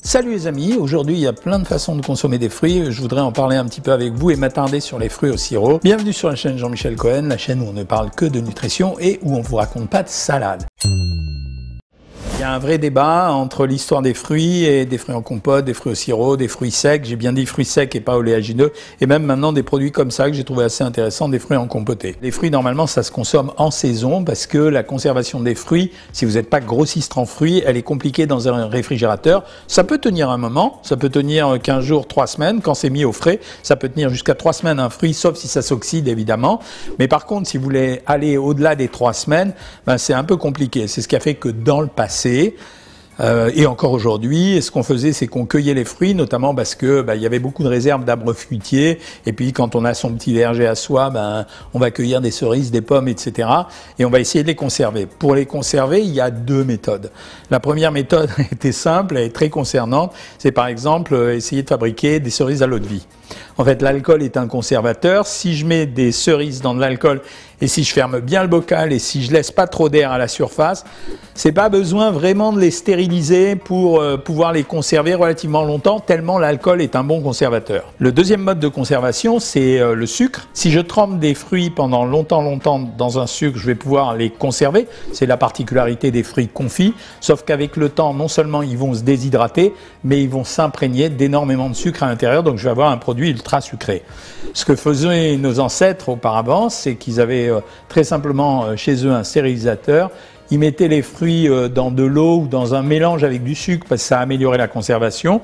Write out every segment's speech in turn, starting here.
Salut les amis, aujourd'hui il y a plein de façons de consommer des fruits, je voudrais en parler un petit peu avec vous et m'attarder sur les fruits au sirop. Bienvenue sur la chaîne Jean-Michel Cohen, la chaîne où on ne parle que de nutrition et où on vous raconte pas de salade. Il y a un vrai débat entre l'histoire des fruits et des fruits en compote, des fruits au sirop, des fruits secs, j'ai bien dit fruits secs et pas oléagineux, et même maintenant des produits comme ça que j'ai trouvé assez intéressants, des fruits en compoté. Les fruits normalement ça se consomme en saison parce que la conservation des fruits, si vous n'êtes pas grossiste en fruits, elle est compliquée dans un réfrigérateur. Ça peut tenir un moment, ça peut tenir 15 jours, 3 semaines, quand c'est mis au frais, ça peut tenir jusqu'à 3 semaines un fruit, sauf si ça s'oxyde évidemment. Mais par contre, si vous voulez aller au-delà des 3 semaines, ben, c'est un peu compliqué. C'est ce qui a fait que dans le passé, et encore aujourd'hui, ce qu'on faisait, c'est qu'on cueillait les fruits, notamment parce que il y avait beaucoup de réserves d'arbres fruitiers. Et puis, quand on a son petit verger à soi, on va cueillir des cerises, des pommes, etc. Et on va essayer de les conserver. Pour les conserver, il y a 2 méthodes. La première méthode était simple et très concernante. C'est par exemple essayer de fabriquer des cerises à l'eau de vie. En fait, l'alcool est un conservateur. Si je mets des cerises dans de l'alcool et si je ferme bien le bocal et si je laisse pas trop d'air à la surface, c'est pas besoin vraiment de les stériliser pour pouvoir les conserver relativement longtemps, tellement l'alcool est un bon conservateur. Le deuxième mode de conservation, c'est le sucre. Si je trempe des fruits pendant longtemps dans un sucre, je vais pouvoir les conserver. C'est la particularité des fruits confits, sauf qu'avec le temps, non seulement ils vont se déshydrater, mais ils vont s'imprégner d'énormément de sucre à l'intérieur, donc je vais avoir un produit ultra sucré. Ce que faisaient nos ancêtres auparavant, c'est qu'ils avaient très simplement chez eux un stérilisateur. Ils mettaient les fruits dans de l'eau ou dans un mélange avec du sucre parce que ça améliorait la conservation.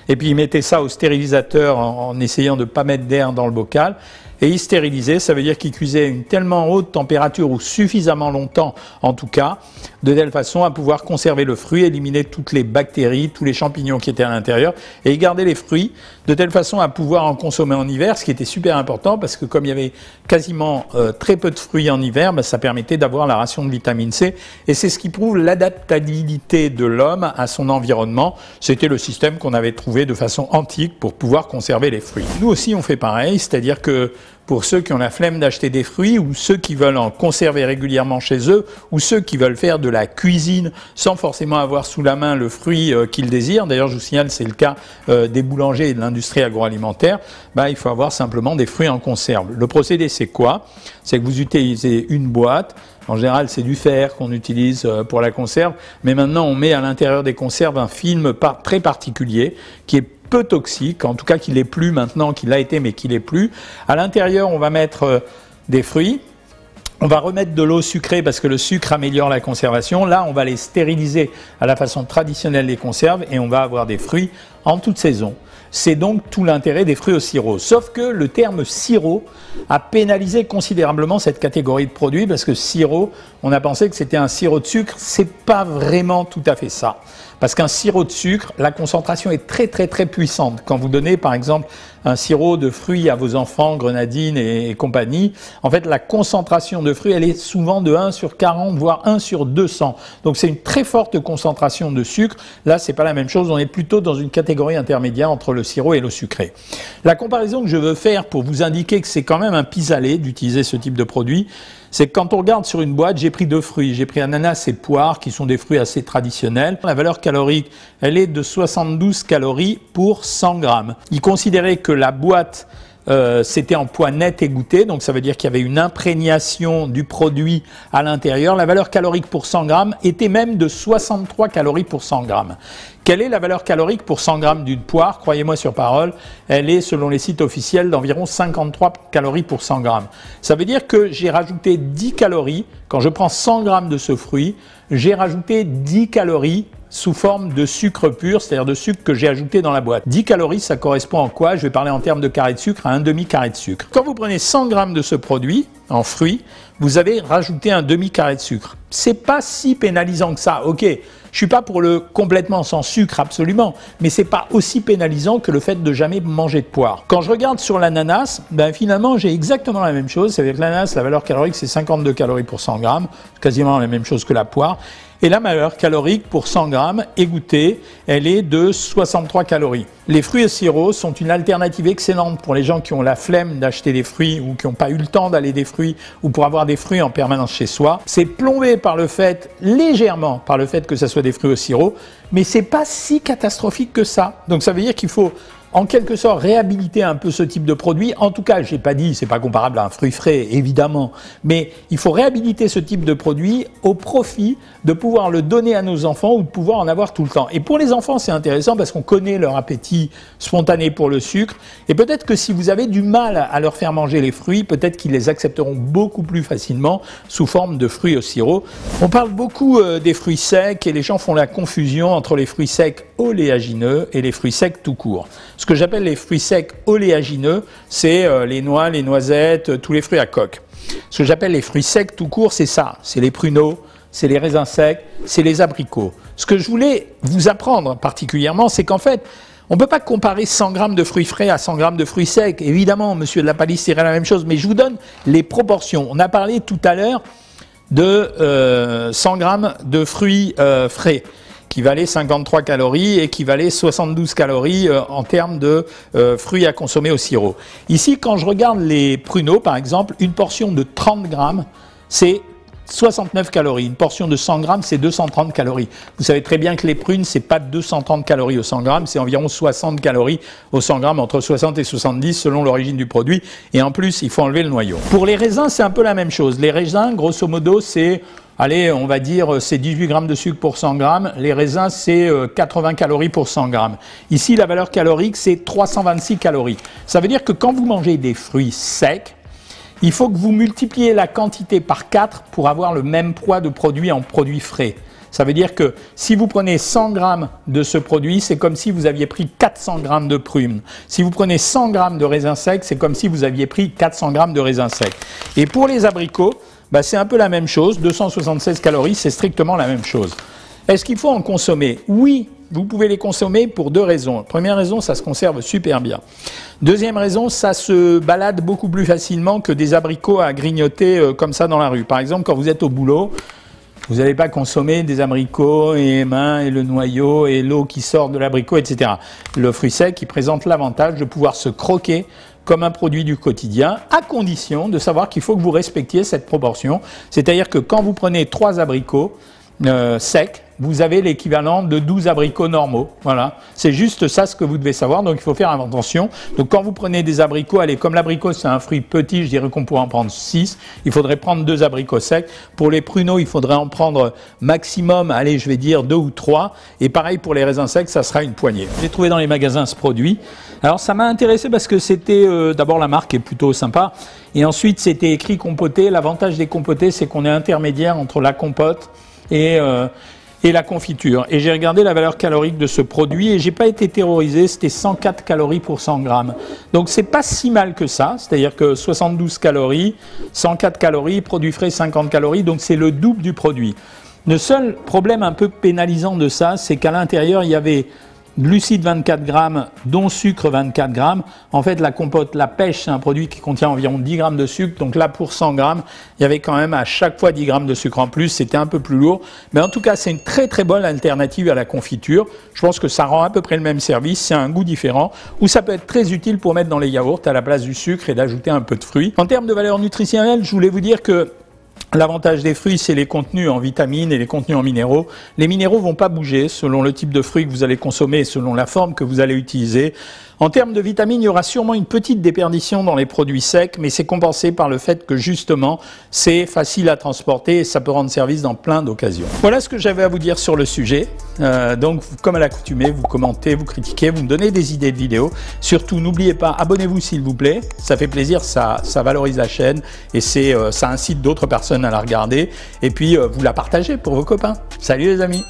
Et puis ils mettaient ça au stérilisateur en essayant de ne pas mettre d'air dans le bocal. Et ils stérilisaient, ça veut dire qu'ils cuisaient à une tellement haute température ou suffisamment longtemps en tout cas, de telle façon à pouvoir conserver le fruit, éliminer toutes les bactéries, tous les champignons qui étaient à l'intérieur et garder les fruits de telle façon à pouvoir en consommer en hiver, ce qui était super important parce que comme il y avait quasiment très peu de fruits en hiver, ça permettait d'avoir la ration de vitamine C et c'est ce qui prouve l'adaptabilité de l'homme à son environnement. C'était le système qu'on avait trouvé de façon antique pour pouvoir conserver les fruits. Nous aussi on fait pareil, c'est-à-dire que pour ceux qui ont la flemme d'acheter des fruits ou ceux qui veulent en conserver régulièrement chez eux ou ceux qui veulent faire de la cuisine sans forcément avoir sous la main le fruit qu'ils désirent. D'ailleurs, je vous signale, c'est le cas des boulangers et de l'industrie agroalimentaire. Il faut avoir simplement des fruits en conserve. Le procédé, c'est quoi? C'est que vous utilisez une boîte. En général, c'est du fer qu'on utilise pour la conserve. Mais maintenant, on met à l'intérieur des conserves un film très particulier qui est peu toxique, en tout cas qu'il n'est plus maintenant, qu'il a été mais qu'il n'est plus. À l'intérieur, on va mettre des fruits. On va remettre de l'eau sucrée parce que le sucre améliore la conservation. Là, on va les stériliser à la façon traditionnelle des conserves et on va avoir des fruits en toute saison. C'est donc tout l'intérêt des fruits au sirop. Sauf que le terme sirop a pénalisé considérablement cette catégorie de produits parce que sirop, on a pensé que c'était un sirop de sucre. C'est pas vraiment tout à fait ça. Parce qu'un sirop de sucre, la concentration est très puissante. Quand vous donnez par exemple un sirop de fruits à vos enfants, grenadines et compagnie, en fait la concentration de fruits, elle est souvent de 1 sur 40, voire 1 sur 200. Donc c'est une très forte concentration de sucre. Là, c'est pas la même chose, on est plutôt dans une catégorie intermédiaire entre le sirop et l'eau sucrée. La comparaison que je veux faire pour vous indiquer que c'est quand même un pis-aller d'utiliser ce type de produit, c'est que quand on regarde sur une boîte, j'ai pris 2 fruits. J'ai pris ananas et poire, qui sont des fruits assez traditionnels. La valeur calorique, elle est de 72 calories pour 100 grammes. Il considérait que la boîte, c'était en poids net égoutté, donc ça veut dire qu'il y avait une imprégnation du produit à l'intérieur. La valeur calorique pour 100 grammes était même de 63 calories pour 100 grammes. Quelle est la valeur calorique pour 100 grammes d'une poire? Croyez-moi sur parole, elle est, selon les sites officiels, d'environ 53 calories pour 100 grammes. Ça veut dire que j'ai rajouté 10 calories, quand je prends 100 grammes de ce fruit, j'ai rajouté 10 calories sous forme de sucre pur, c'est-à-dire de sucre que j'ai ajouté dans la boîte. 10 calories, ça correspond à quoi? Je vais parler en termes de carré de sucre, à un demi-carré de sucre. Quand vous prenez 100 grammes de ce produit, en fruits, vous avez rajouté un demi-carré de sucre. C'est pas si pénalisant que ça. Ok, je suis pas pour le complètement sans sucre, absolument, mais c'est pas aussi pénalisant que le fait de jamais manger de poire. Quand je regarde sur l'ananas, finalement j'ai exactement la même chose. C'est avec l'ananas, la valeur calorique c'est 52 calories pour 100 grammes, quasiment la même chose que la poire. Et la valeur calorique pour 100 grammes égouttée, elle est de 63 calories. Les fruits au sirop sont une alternative excellente pour les gens qui ont la flemme d'acheter des fruits ou qui n'ont pas eu le temps d'aller des fruits ou pour avoir des fruits en permanence chez soi. C'est plombé par le fait, légèrement par le fait que ça soit des fruits au sirop, mais c'est pas si catastrophique que ça. Donc ça veut dire qu'il faut en quelque sorte réhabiliter un peu ce type de produit. En tout cas, j'ai pas dit, c'est pas comparable à un fruit frais, évidemment, mais il faut réhabiliter ce type de produit au profit de pouvoir le donner à nos enfants ou de pouvoir en avoir tout le temps. Et pour les enfants, c'est intéressant parce qu'on connaît leur appétit spontané pour le sucre et peut-être que si vous avez du mal à leur faire manger les fruits, peut-être qu'ils les accepteront beaucoup plus facilement sous forme de fruits au sirop. On parle beaucoup des fruits secs et les gens font la confusion entre les fruits secs oléagineux et les fruits secs tout court. Ce que j'appelle les fruits secs oléagineux, c'est les noix, les noisettes, tous les fruits à coque. Ce que j'appelle les fruits secs tout court, c'est ça, c'est les pruneaux, c'est les raisins secs, c'est les abricots. Ce que je voulais vous apprendre particulièrement, c'est qu'en fait, on ne peut pas comparer 100 grammes de fruits frais à 100 grammes de fruits secs. Évidemment, monsieur de la Palisse dirait la même chose, mais je vous donne les proportions. On a parlé tout à l'heure de 100 grammes de fruits frais, qui valait 53 calories et qui valait 72 calories en termes de fruits à consommer au sirop. Ici, quand je regarde les pruneaux, par exemple, une portion de 30 grammes, c'est 69 calories. Une portion de 100 grammes, c'est 230 calories. Vous savez très bien que les prunes, c'est pas 230 calories au 100 grammes, c'est environ 60 calories au 100 grammes, entre 60 et 70 selon l'origine du produit. Et en plus, il faut enlever le noyau. Pour les raisins, c'est un peu la même chose. Les raisins, grosso modo, c'est... Allez, on va dire c'est 18 grammes de sucre pour 100 grammes. Les raisins, c'est 80 calories pour 100 grammes. Ici, la valeur calorique, c'est 326 calories. Ça veut dire que quand vous mangez des fruits secs, il faut que vous multipliez la quantité par 4 pour avoir le même poids de produit en produits frais. Ça veut dire que si vous prenez 100 grammes de ce produit, c'est comme si vous aviez pris 400 grammes de prunes. Si vous prenez 100 grammes de raisins secs, c'est comme si vous aviez pris 400 grammes de raisins secs. Et pour les abricots, bah, c'est un peu la même chose, 276 calories, c'est strictement la même chose. Est-ce qu'il faut en consommer? Oui, vous pouvez les consommer pour deux raisons. Première raison, ça se conserve super bien. Deuxième raison, ça se balade beaucoup plus facilement que des abricots à grignoter comme ça dans la rue. Par exemple, quand vous êtes au boulot, vous n'allez pas consommer des abricots et les mains et le noyau et l'eau qui sort de l'abricot, etc. Le fruit sec, il présente l'avantage de pouvoir se croquer comme un produit du quotidien, à condition de savoir qu'il faut que vous respectiez cette proportion. C'est-à-dire que quand vous prenez 3 abricots secs, vous avez l'équivalent de 12 abricots normaux. Voilà, c'est juste ça ce que vous devez savoir, donc il faut faire attention. Donc quand vous prenez des abricots, allez, comme l'abricot c'est un fruit petit, je dirais qu'on pourrait en prendre 6, il faudrait prendre 2 abricots secs. Pour les pruneaux, il faudrait en prendre maximum, allez, je vais dire 2 ou 3. Et pareil pour les raisins secs, ça sera une poignée. J'ai trouvé dans les magasins ce produit. Alors ça m'a intéressé parce que c'était, d'abord la marque est plutôt sympa, et ensuite c'était écrit compoté. L'avantage des compotés, c'est qu'on est intermédiaire entre la compote et la confiture. Et j'ai regardé la valeur calorique de ce produit et j'ai pas été terrorisé, c'était 104 calories pour 100 grammes. Donc c'est pas si mal que ça, c'est-à-dire que 72 calories, 104 calories, produit frais 50 calories, donc c'est le double du produit. Le seul problème un peu pénalisant de ça, c'est qu'à l'intérieur, il y avait glucides 24 grammes, dont sucre 24 grammes. En fait, la compote, la pêche, c'est un produit qui contient environ 10 grammes de sucre. Donc là, pour 100 grammes, il y avait quand même à chaque fois 10 grammes de sucre en plus. C'était un peu plus lourd. Mais en tout cas, c'est une très très bonne alternative à la confiture. Je pense que ça rend à peu près le même service. C'est un goût différent. Ou ça peut être très utile pour mettre dans les yaourts à la place du sucre et d'ajouter un peu de fruits. En termes de valeur nutritionnelle, je voulais vous dire que l'avantage des fruits, c'est les contenus en vitamines et les contenus en minéraux. Les minéraux vont pas bouger selon le type de fruit que vous allez consommer et selon la forme que vous allez utiliser. En termes de vitamines, il y aura sûrement une petite déperdition dans les produits secs, mais c'est compensé par le fait que justement, c'est facile à transporter et ça peut rendre service dans plein d'occasions. Voilà ce que j'avais à vous dire sur le sujet. Donc, comme à l'accoutumée, vous commentez, vous critiquez, vous me donnez des idées de vidéos. Surtout, n'oubliez pas, abonnez-vous s'il vous plaît. Ça fait plaisir, ça valorise la chaîne et ça incite d'autres personnes à la regarder. Et puis, vous la partagez pour vos copains. Salut les amis!